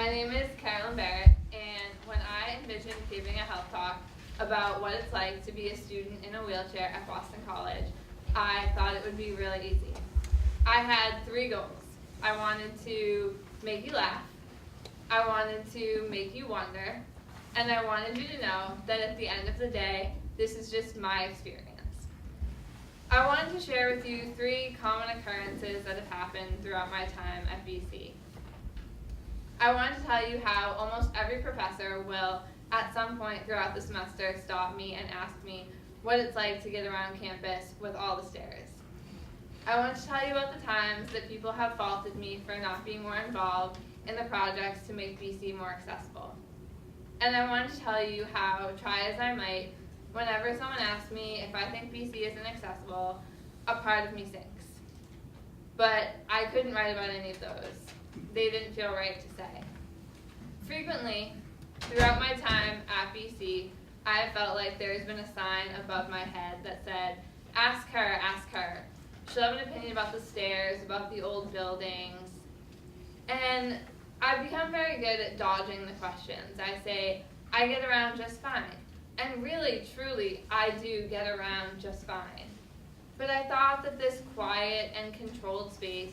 My name is Carolyn Barrett, and when I envisioned giving a health talk about what it's like to be a student in a wheelchair at Boston College, I thought it would be really easy. I had 3 goals. I wanted to make you laugh, I wanted to make you wonder, and I wanted you to know that at the end of the day, this is just my experience. I wanted to share with you 3 common occurrences that have happened throughout my time at BC. I wanted to tell you how almost every professor will, at some point throughout the semester, stop me and ask me what it's like to get around campus with all the stairs. I want to tell you about the times that people have faulted me for not being more involved in the projects to make BC more accessible. And I wanted to tell you how, try as I might, whenever someone asks me if I think BC isn't accessible, a part of me sinks. But I couldn't write about any of those. They didn't feel right to say. Frequently, throughout my time at BC, I have felt like there's been a sign above my head that said, ask her, ask her. She'll have an opinion about the stairs, about the old buildings. And I've become very good at dodging the questions. I say, I get around just fine. And really, truly, I do get around just fine. But I thought that this quiet and controlled space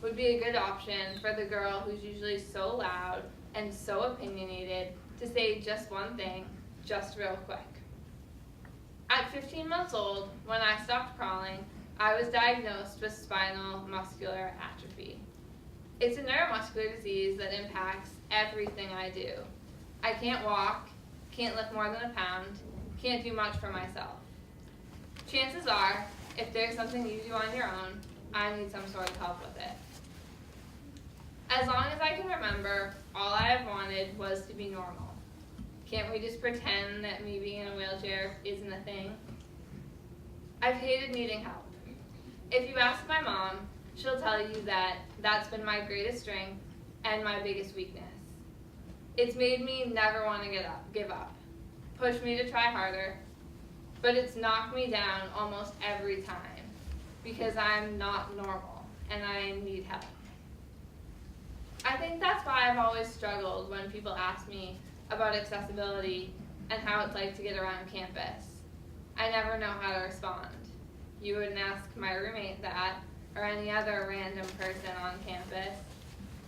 would be a good option for the girl who's usually so loud and so opinionated to say just one thing, just real quick. At 15 months old, when I stopped crawling, I was diagnosed with spinal muscular atrophy. It's a neuromuscular disease that impacts everything I do. I can't walk, can't lift more than a pound, can't do much for myself. Chances are, if there's something you do on your own, I need some sort of help with it. As long as I can remember, all I have wanted was to be normal. Can't we just pretend that me being in a wheelchair isn't a thing? I've hated needing help. If you ask my mom, she'll tell you that that's been my greatest strength and my biggest weakness. It's made me never want to give up, pushed me to try harder, but it's knocked me down almost every time because I'm not normal and I need help. I think that's why I've always struggled when people ask me about accessibility and how it's like to get around campus. I never know how to respond. You wouldn't ask my roommate that, or any other random person on campus,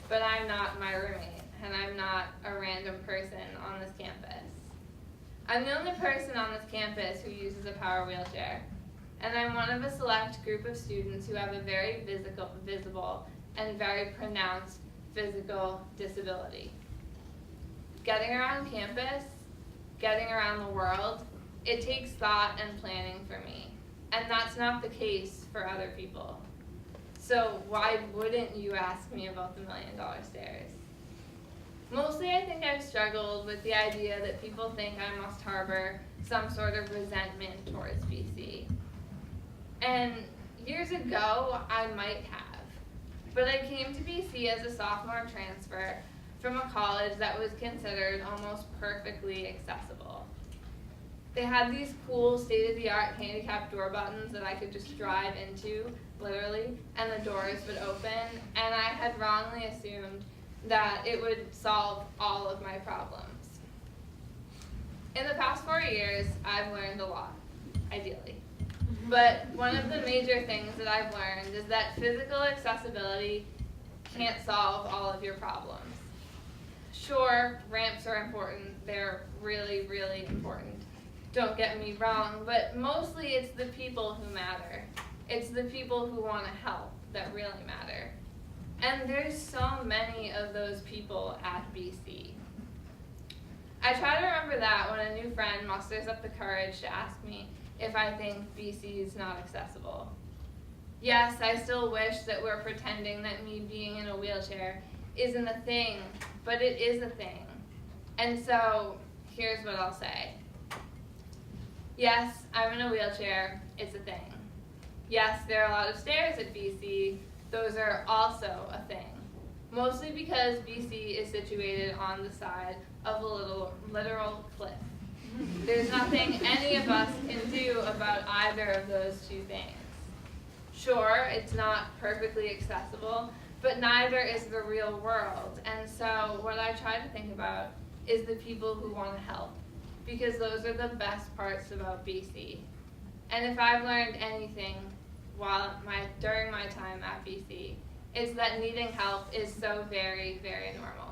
but I'm not my roommate, and I'm not a random person on this campus. I'm the only person on this campus who uses a power wheelchair, and I'm one of a select group of students who have a very visible and very pronounced physical disability. Getting around campus, getting around the world, it takes thought and planning for me, and that's not the case for other people. So why wouldn't you ask me about the $1 million stairs? Mostly I think I've struggled with the idea that people think I must harbor some sort of resentment towards BC. And years ago, I might have. But I came to BC as a sophomore transfer from a college that was considered almost perfectly accessible. They had these cool state-of-the-art handicap door buttons that I could just drive into, literally, and the doors would open, and I had wrongly assumed that it would solve all of my problems. In the past 4 years, I've learned a lot, ideally. But one of the major things that I've learned is that physical accessibility can't solve all of your problems. Sure, ramps are important. They're really, really important. Don't get me wrong, but mostly it's the people who matter. It's the people who want to help that really matter. And there's so many of those people at BC. I try to remember that when a new friend musters up the courage to ask me if I think BC is not accessible. Yes, I still wish that we're pretending that me being in a wheelchair isn't a thing, but it is a thing. And so, here's what I'll say. Yes, I'm in a wheelchair, it's a thing. Yes, there are a lot of stairs at BC, those are also a thing. Mostly because BC is situated on the side of a literal cliff. There's nothing any of us can do about either of those two things. Sure, it's not perfectly accessible, but neither is the real world. And so what I try to think about is the people who want to help, because those are the best parts about BC. And if I've learned anything during my time at BC, it's that needing help is so very, very normal.